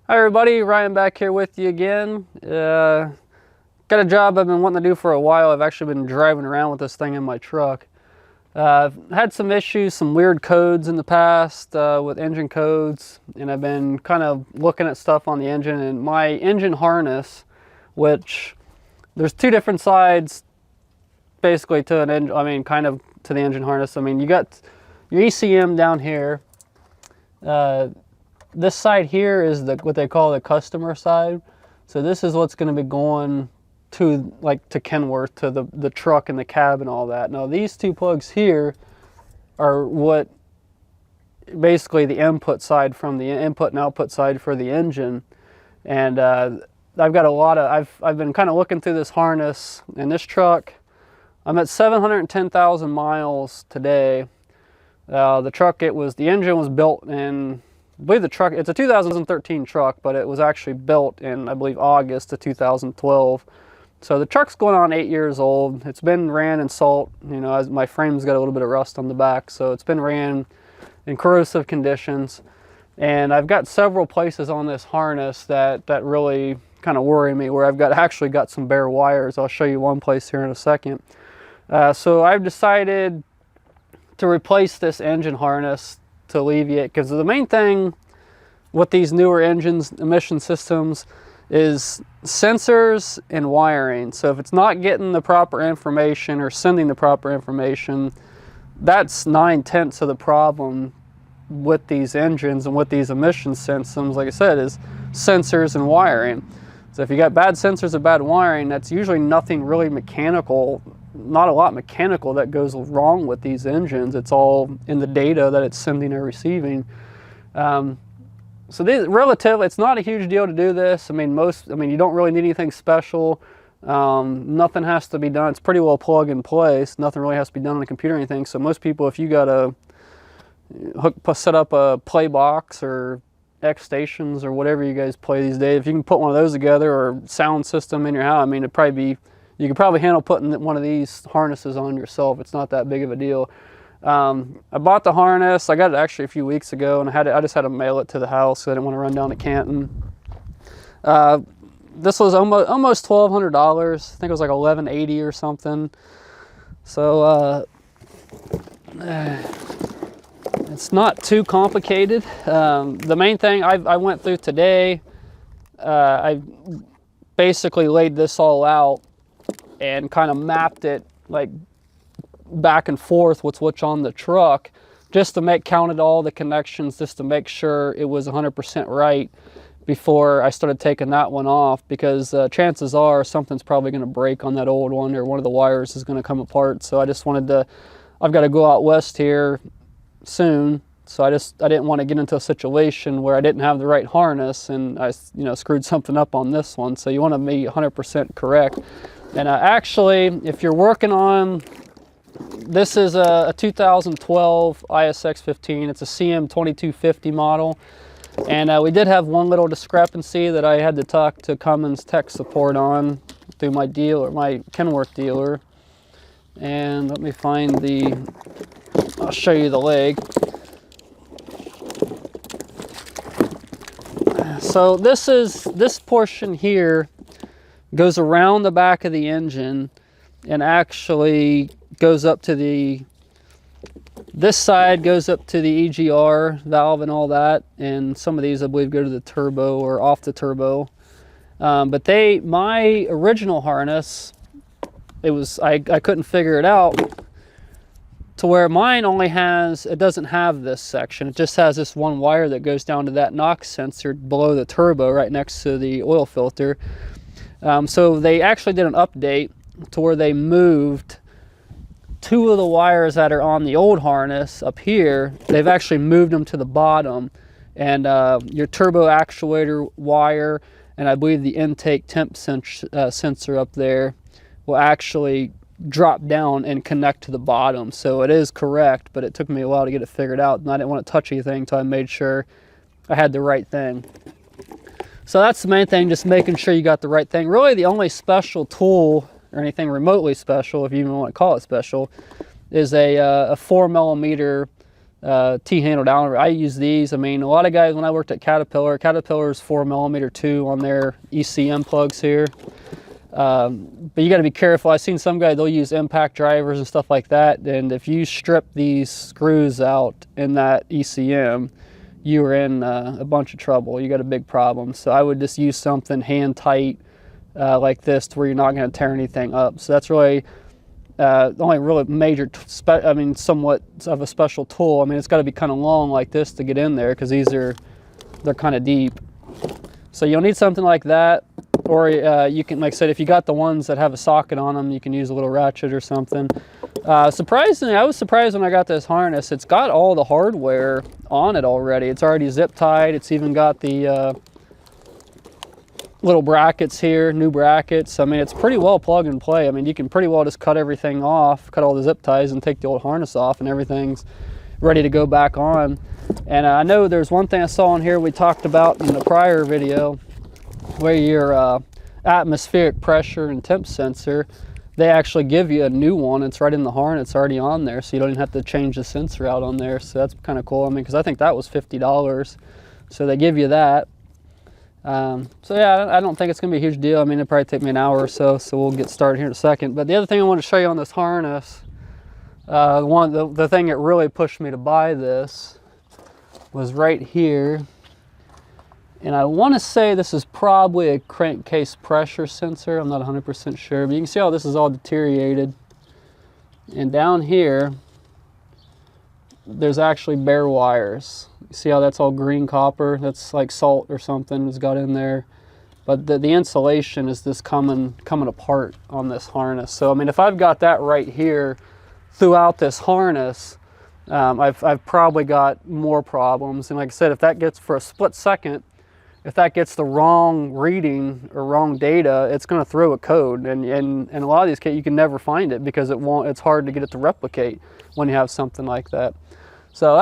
Hi everybody, Ryan back here with you again. Got a job I've been wanting to do for a while. I've actually been driving around with this thing in my truck. I've had some issues, some weird codes in the past with engine codes, and I've been kind of looking at stuff on the engine, and my engine harness, which there's two different sides basically to an engine, kind of to the engine harness. You got your ECM down here. This side here is what they call the customer side. So this is what's going to be going to Kenworth, to the truck and the cab and all that. Now these two plugs here are what basically the input side from the input and output side for the engine. And I've got a lot of, I've been kind of looking through this harness in this truck. I'm at 710,000 miles today. The engine was built in, I believe it's a 2013 truck, but it was actually built in, I believe, August of 2012. So the truck's going on 8 years old. It's been ran in salt, as my frame's got a little bit of rust on the back, so it's been ran in corrosive conditions. And I've got several places on this harness that really kind of worry me, where I've actually got some bare wires. I'll show you one place here in a second. So I've decided to replace this engine harness to alleviate, because the main thing with these newer engines, emission systems, is sensors and wiring. So if it's not getting the proper information or sending the proper information, that's 9/10 of the problem with these engines and with these emission systems. Like I said, is sensors and wiring. So if you got bad sensors or bad wiring, that's usually nothing really mechanical, not a lot mechanical that goes wrong with these engines. It's all in the data that it's sending or receiving. So it's not a huge deal to do this. You don't really need anything special. Nothing has to be done. It's pretty well plug and play. So nothing really has to be done on the computer or anything. So most people, if you got to set up a play box or X stations or whatever you guys play these days, if you can put one of those together, or sound system in your house, you could probably handle putting one of these harnesses on yourself. It's not that big of a deal. I bought the harness. I got it actually a few weeks ago, and I just had to mail it to the house, so I didn't want to run down to Canton. This was almost $1,200. I think it was like $1,180 or something. So it's not too complicated. The main thing I went through today, I basically laid this all out and kind of mapped it like back and forth what's on the truck, just to counted all the connections, just to make sure it was 100% right before I started taking that one off, because chances are something's probably going to break on that old one, or one of the wires is going to come apart. So I just wanted to, I've got to go out west here soon, so I didn't want to get into a situation where I didn't have the right harness and I screwed something up on this one. So you want to be 100% correct. And actually, if you're working on, this is a 2012 ISX15. It's a CM2250 model. And we did have one little discrepancy that I had to talk to Cummins tech support on through my Kenworth dealer. And let me find I'll show you the leg. So this portion here goes around the back of the engine and actually goes up to this side goes up to the EGR valve and all that, and some of these I believe go to the turbo or off the turbo. But my original harness, I couldn't figure it out, to where mine it doesn't have this section. It just has this one wire that goes down to that NOx sensor below the turbo right next to the oil filter. So they actually did an update to where they moved two of the wires that are on the old harness up here. They've actually moved them to the bottom, and your turbo actuator wire, and I believe the intake temp sensor up there, will actually drop down and connect to the bottom. So it is correct, but it took me a while to get it figured out, and I didn't want to touch anything until I made sure I had the right thing. So that's the main thing, just making sure you got the right thing. Really the only special tool, or anything remotely special, if you even want to call it special, is a 4mm T-handle down. I use these. I mean, a lot of guys, when I worked at Caterpillar's 4mm too on their ECM plugs here. But you got to be careful. I've seen some guys, they'll use impact drivers and stuff like that, and if you strip these screws out in that ECM, you are in a bunch of trouble. You got a big problem. So I would just use something hand tight like this, to where you're not going to tear anything up. So that's really the only really major, somewhat of a special tool. I mean, it's got to be kind of long like this to get in there, because they're kind of deep. So you'll need something like that, or you can, like I said, if you got the ones that have a socket on them, you can use a little ratchet or something. Surprisingly, I was surprised when I got this harness. It's got all the hardware on it already. It's already zip tied. It's even got the little brackets here, new brackets. I mean, it's pretty well plug and play. I mean, you can pretty well just cut everything off, cut all the zip ties and take the old harness off, and everything's ready to go back on. And I know there's one thing I saw on here we talked about in the prior video, where your atmospheric pressure and temp sensor, they actually give you a new one. It's right in the harness, it's already on there, so you don't even have to change the sensor out on there. So that's kind of cool. I mean, because I think that was $50, so they give you that. So yeah, I don't think it's gonna be a huge deal. I mean, it'll probably take me an hour or so, so we'll get started here in a second. But the other thing I want to show you on this harness, the thing that really pushed me to buy this was right here. And I want to say this is probably a crankcase pressure sensor. I'm not 100% sure, but you can see how this is all deteriorated. And down here, there's actually bare wires. You see how that's all green copper? That's like salt or something that's got in there. But the insulation is just coming apart on this harness. So I mean, if I've got that right here throughout this harness, I've probably got more problems. And like I said, if that gets, for a split second, if that gets the wrong reading or wrong data, it's going to throw a code. And a lot of these cases, you can never find it, because it's hard to get it to replicate when you have something like that. So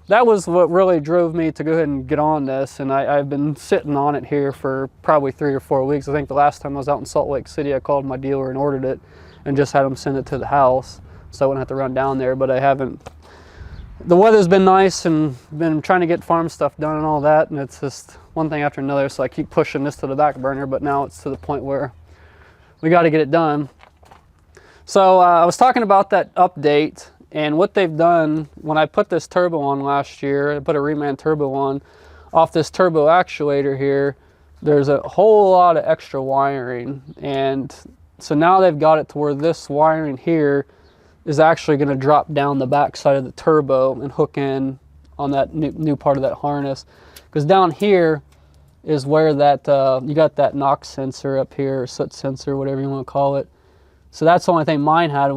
that was what really drove me to go ahead and get on this. And I've been sitting on it here for probably 3 or 4 weeks. I think the last time I was out in Salt Lake City, I called my dealer and ordered it and just had them send it to the house, so I wouldn't have to run down there. But I haven't. The weather's been nice, and been trying to get farm stuff done and all that, and it's just one thing after another, so I keep pushing this to the back burner. But now it's to the point where we got to get it done. So I was talking about that update, and what they've done, when I put this turbo on last year, I put a reman turbo on, off this turbo actuator here, there's a whole lot of extra wiring. And so now they've got it to where this wiring here is actually going to drop down the back side of the turbo and hook in on that new part of that harness. Because down here is where that you got that NOx sensor up here, or soot sensor, whatever you want to call it. So that's the only thing mine had.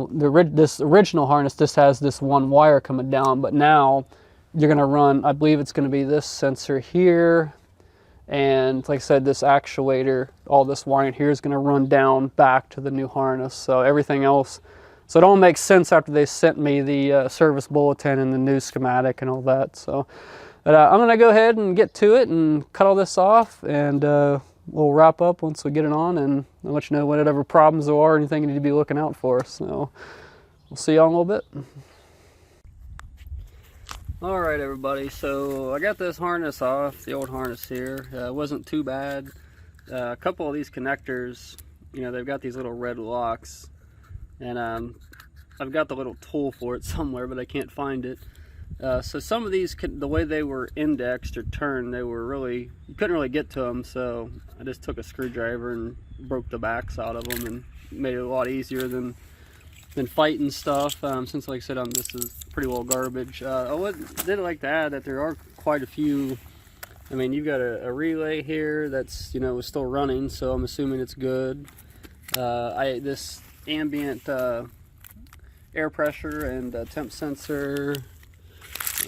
This original harness just has this one wire coming down, but now you're going to run, I believe it's going to be this sensor here, and like I said, this actuator, all this wiring here is going to run down back to the new harness. So everything else, so it all makes sense after they sent me the service bulletin and the new schematic and all that. So but, I'm going to go ahead and get to it and cut all this off, and we'll wrap up once we get it on, and I'll let you know whatever problems there are, anything you need to be looking out for. So we'll see y'all in a little bit. All right, everybody, so I got this harness off, the old harness here. It wasn't too bad. A couple of these connectors, you know, they've got these little red locks, and I've got the little tool for it somewhere, but I can't find it. So some of these, the way they were indexed or turned, they were really, you couldn't really get to them, so I just took a screwdriver and broke the backs out of them and made it a lot easier than fighting stuff. Since, like I said, this is pretty well garbage. I did like to add that there are quite a few. I mean, you've got a relay here that's, you know, still running, so I'm assuming it's good. This ambient air pressure and temp sensor.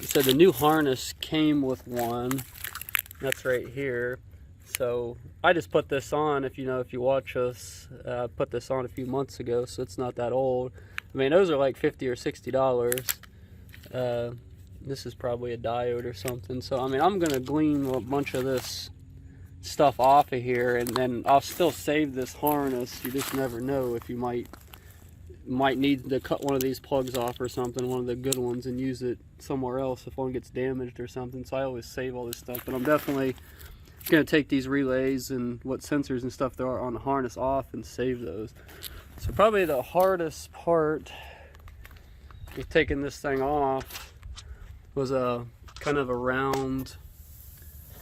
So the new harness came with one. That's right here. So I just put this on. If you watch us, put this on a few months ago, so it's not that old. I mean, those are like $50 or $60. This is probably a diode or something. So I mean, I'm gonna glean a bunch of this stuff off of here, and then I'll still save this harness. You just never know if you might need to cut one of these plugs off or something, one of the good ones, and use it somewhere else if one gets damaged or something. So I always save all this stuff, but I'm definitely gonna take these relays and what sensors and stuff there are on the harness off and save those. So probably the hardest part with taking this thing off was a kind of around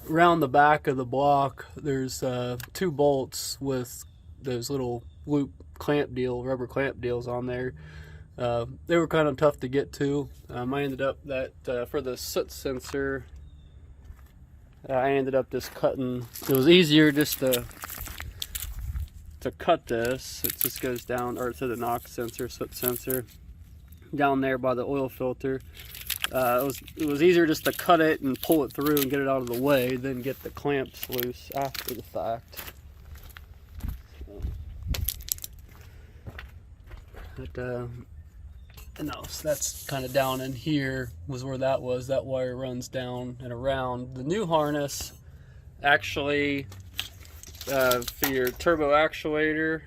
the back of the block. There's 2 bolts with those little loop clamp deal, rubber clamp deals on there. They were kind of tough to get to. I ended up that for the soot sensor, I ended up just cutting. It was easier just to cut this. It just goes down, or to the NOx sensor, soot sensor, down there by the oil filter. It was easier just to cut it and pull it through and get it out of the way than get the clamps loose after the fact. No, so that's kind of down in here was where that was. That wire runs down and around. The new harness actually for your turbo actuator,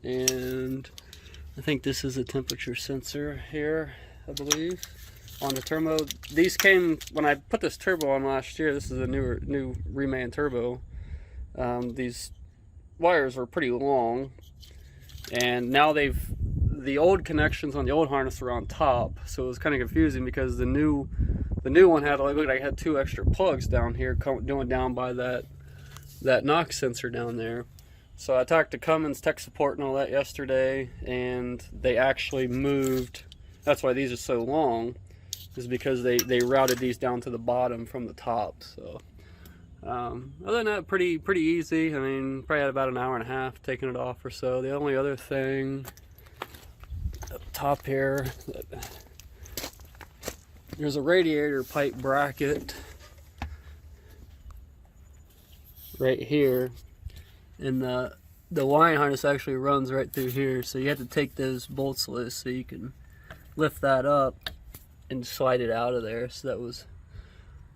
and I think this is a temperature sensor here, I believe, on the turbo. These came when I put this turbo on last year. This is a new reman turbo. These wires were pretty long, and now the old connections on the old harness were on top, so it was kind of confusing because the new one had, like, look, I had 2 extra plugs down here going down by that NOx sensor down there. So I talked to Cummins tech support and all that yesterday, and they actually moved. That's why these are so long, is because they routed these down to the bottom from the top. So other than that, pretty easy. I mean, probably had about an hour and a half taking it off or so. The only other thing up top here, there's a radiator pipe bracket right here, and the line harness actually runs right through here, so you have to take those bolts loose so you can lift that up and slide it out of there. So that was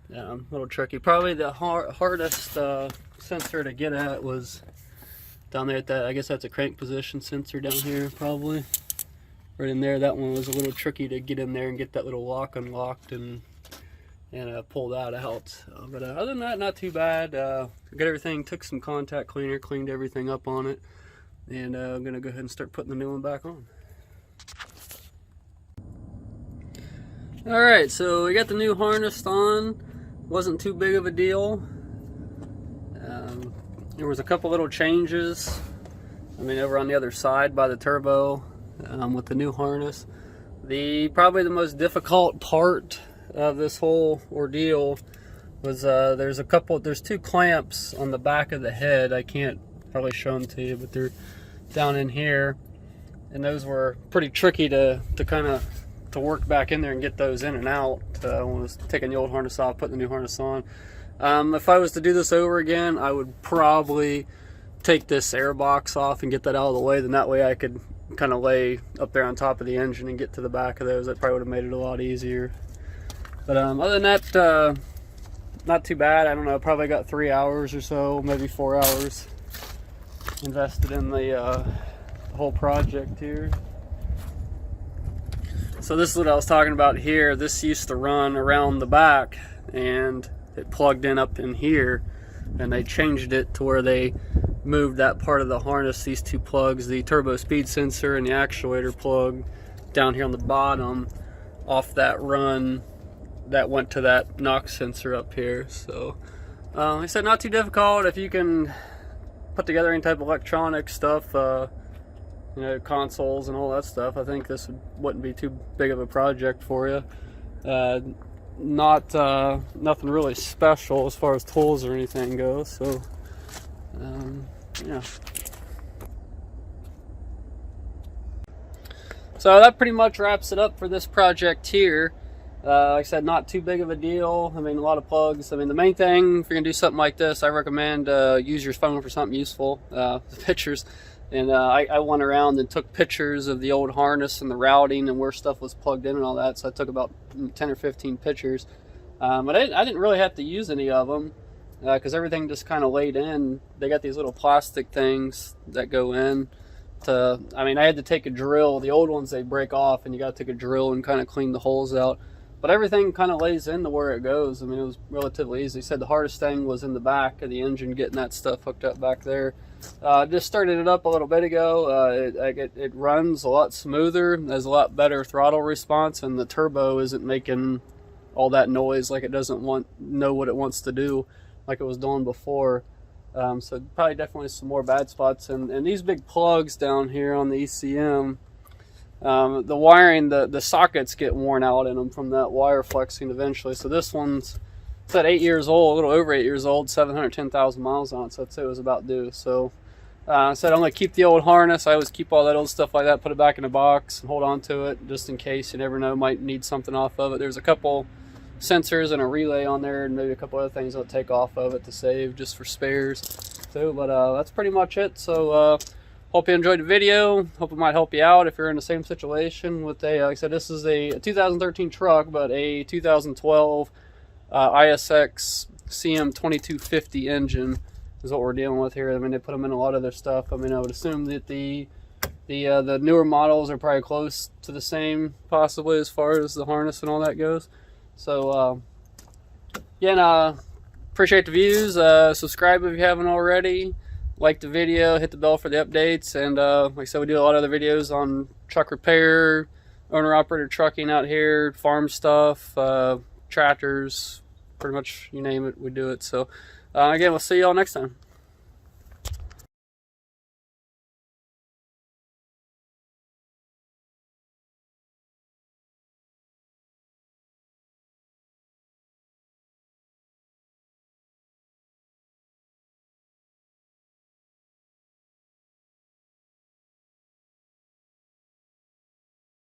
a little tricky. Probably the hardest sensor to get at was down there at that, I guess that's a crank position sensor down here, probably right in there. That one was a little tricky to get in there and get that little lock unlocked and pull that out. So, but other than that, not too bad. Got everything, took some contact cleaner, cleaned everything up on it, and I'm gonna go ahead and start putting the new one back on. All right, so we got the new harness on. Wasn't too big of a deal. There was a couple little changes. I mean, over on the other side by the turbo with the new harness. Probably the most difficult part of this whole ordeal was there's 2 clamps on the back of the head. I can't probably show them to you, but they're down in here, and those were pretty tricky to work back in there and get those in and out when I was taking the old harness off, putting the new harness on. If I was to do this over again, I would probably take this air box off and get that out of the way. Then that way I could kind of lay up there on top of the engine and get to the back of those. That probably would have made it a lot easier. But other than that, not too bad. I don't know, probably got 3 hours or so, maybe 4 hours invested in the whole project here. So this is what I was talking about here. This used to run around the back, and it plugged in up in here, and they changed it to where they moved that part of the harness, these 2 plugs, the turbo speed sensor and the actuator plug, down here on the bottom off that run that went to that NOx sensor up here. So like I said, not too difficult if you can put together any type of electronic stuff, you know, consoles and all that stuff. I think this wouldn't be too big of a project for you. Nothing really special as far as tools or anything goes. So yeah. So that pretty much wraps it up for this project here. Like I said, not too big of a deal. I mean, a lot of plugs. I mean, the main thing, if you're gonna do something like this, I recommend use your phone for something useful. The pictures. And I went around and took pictures of the old harness and the routing and where stuff was plugged in and all that. So I took about 10 or 15 pictures. But I didn't really have to use any of them because everything just kind of laid in. They got these little plastic things that go in. I mean, I had to take a drill. The old ones, they break off and you got to take a drill and kind of clean the holes out. But everything kind of lays into where it goes. I mean, it was relatively easy. He said the hardest thing was in the back of the engine, getting that stuff hooked up back there. Just started it up a little bit ago. It runs a lot smoother. There's a lot better throttle response, and the turbo isn't making all that noise, like it doesn't know what it wants to do like it was doing before. So probably definitely some more bad spots. And these big plugs down here on the ECM, the wiring, the sockets get worn out in them from that wire flexing eventually. So this one's, it's at 8 years old, a little over 8 years old, 710,000 miles on it, so I'd say it was about due. So I said I'm going to keep the old harness. I always keep all that old stuff like that, put it back in a box and hold on to it just in case. You never know, might need something off of it. There's a couple sensors and a relay on there, and maybe a couple other things I'll take off of it to save just for spares too. But that's pretty much it. So hope you enjoyed the video. Hope it might help you out if you're in the same situation with a, like I said, this is a 2013 truck, but a 2012 ISX CM2250 engine is what we're dealing with here. I mean, they put them in a lot of their stuff. I mean, I would assume that the newer models are probably close to the same, possibly, as far as the harness and all that goes. So yeah, and appreciate the views. Subscribe if you haven't already. Like the video, hit the bell for the updates, and like I said, we do a lot of other videos on truck repair, owner-operator trucking out here, farm stuff, tractors, pretty much you name it, we do it. So again, we'll see y'all next time.